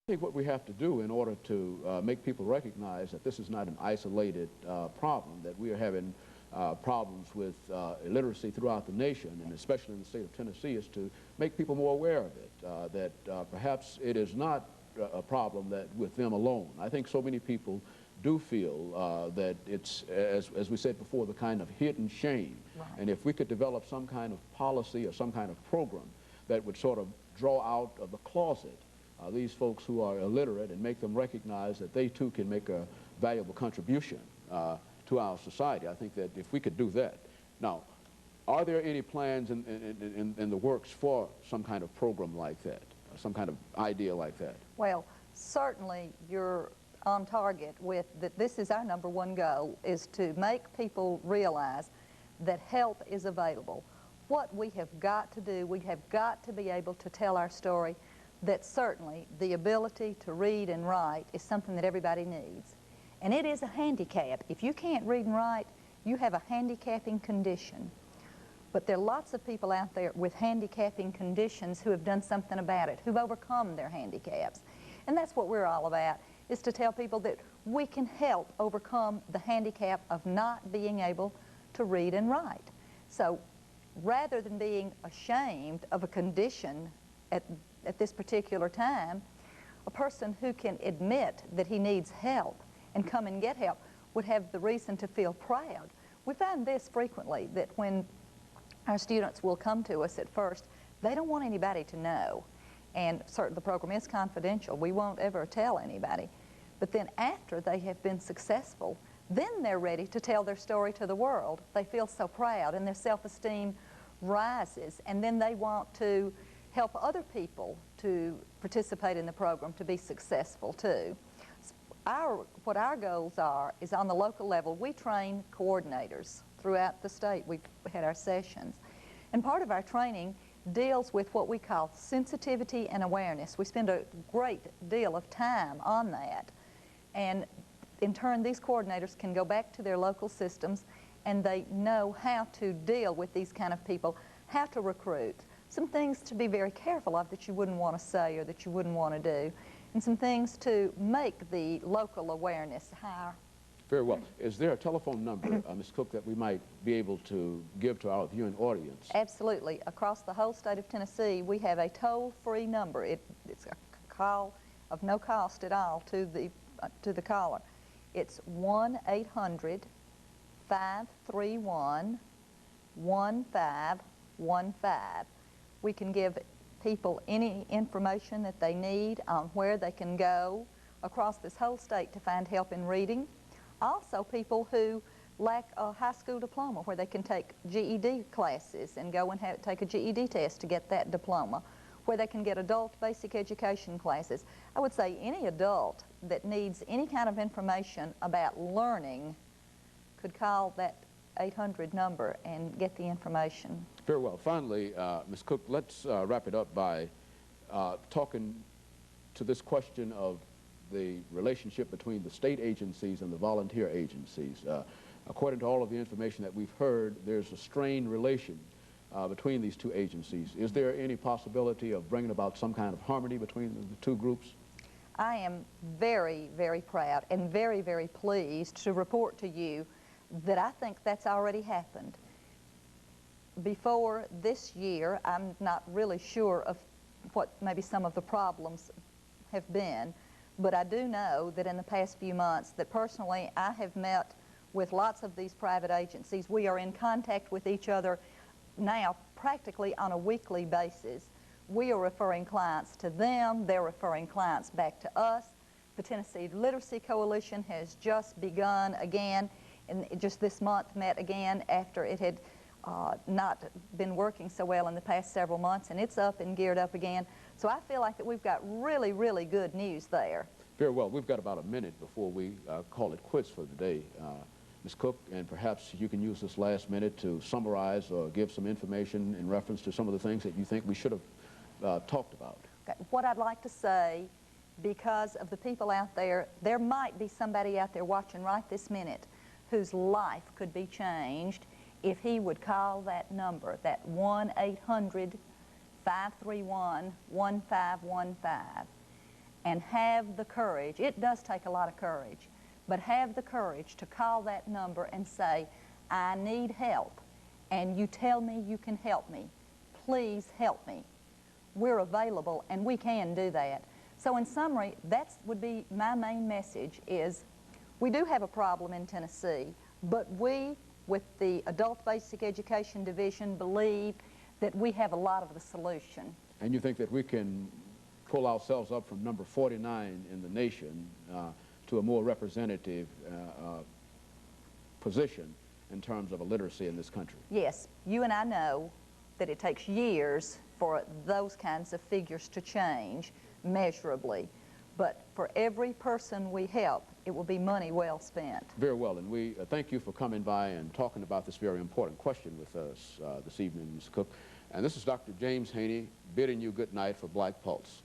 think what we have to do in order to make people recognize that this is not an isolated problem, that we are having problems with illiteracy throughout the nation, and especially in the state of Tennessee, is to make people more aware of it, that perhaps it is not a problem that with them alone. I think so many people do feel that it's, as we said before, the kind of hidden shame. Right. And if we could develop some kind of policy or some kind of program that would sort of draw out of the closet these folks who are illiterate and make them recognize that they too can make a valuable contribution to our society. I think that if we could do that. Now, are there any plans in the works for some kind of program like that, some kind of idea like that? Well, certainly you're on target with that. This is our #1 goal, is to make people realize that help is available. What we have got to do, we have got to be able to tell our story, that certainly the ability to read and write is something that everybody needs. And it is a handicap. If you can't read and write, you have a handicapping condition. But there are lots of people out there with handicapping conditions who have done something about it, who've overcome their handicaps. And that's what we're all about, is to tell people that we can help overcome the handicap of not being able to read and write. So rather than being ashamed of a condition at this particular time, a person who can admit that he needs help and come and get help would have the reason to feel proud. We find this frequently, that when our students will come to us at first, they don't want anybody to know. And certainly the program is confidential. We won't ever tell anybody. But then after they have been successful, then they're ready to tell their story to the world. They feel so proud and their self-esteem rises, and then they want to help other people to participate in the program to be successful too. What our goals are is, on the local level, we train coordinators throughout the state. We've had our sessions. And part of our training deals with what we call sensitivity and awareness. We spend a great deal of time on that. And in turn, these coordinators can go back to their local systems, and they know how to deal with these kind of people, how to recruit, some things to be very careful of that you wouldn't want to say or that you wouldn't want to do, and some things to make the local awareness higher. Very well. Is there a telephone number, Ms. Cook, that we might be able to give to our viewing audience? Absolutely. Across the whole state of Tennessee, we have a toll-free number. It's a call of no cost at all to the caller. It's 1-800-531-1515. We can give people any information that they need on where they can go across this whole state to find help in reading. Also, people who lack a high school diploma, where they can take GED classes and go and take a GED test to get that diploma, where they can get adult basic education classes. I would say any adult that needs any kind of information about learning could call that 800 number and get the information. Very well. Finally, Ms. Cook, let's wrap it up by talking to this question of the relationship between the state agencies and the volunteer agencies. According to all of the information that we've heard, there's a strained relation between these two agencies. Is there any possibility of bringing about some kind of harmony between the two groups? I am very, very proud and very, very pleased to report to you that I think that's already happened. Before this year, I'm not really sure of what maybe some of the problems have been, but I do know that in the past few months that personally I have met with lots of these private agencies. We are in contact with each other now practically on a weekly basis. We are referring clients to them, they're referring clients back to us. The Tennessee Literacy Coalition has just begun again, and just this month met again after it had not been working so well in the past several months, and it's up and geared up again. So I feel like that we've got really, really good news there. Very well. We've got about a minute before we call it quits for the day. Ms. Cook, and perhaps you can use this last minute to summarize or give some information in reference to some of the things that you think we should have talked about. Okay. What I'd like to say, because of the people out there, there might be somebody out there watching right this minute whose life could be changed if he would call that number, that 1-800-531-1515. and have the courage, it does take a lot of courage, but have the courage to call that number and say, I need help, and you tell me you can help me. Please help me. We're available, and we can do that. So in summary, that would be my main message is we do have a problem in Tennessee, but we, with the Adult Basic Education Division, believe that we have a lot of the solution. And you think that we can pull ourselves up from number 49 in the nation to a more representative position in terms of illiteracy in this country? Yes, you and I know that it takes years for those kinds of figures to change measurably, but for every person we help, it will be money well spent. Very well, and we thank you for coming by and talking about this very important question with us this evening, Ms. Cook. And this is Dr. James Haney bidding you good night for Black Pulse.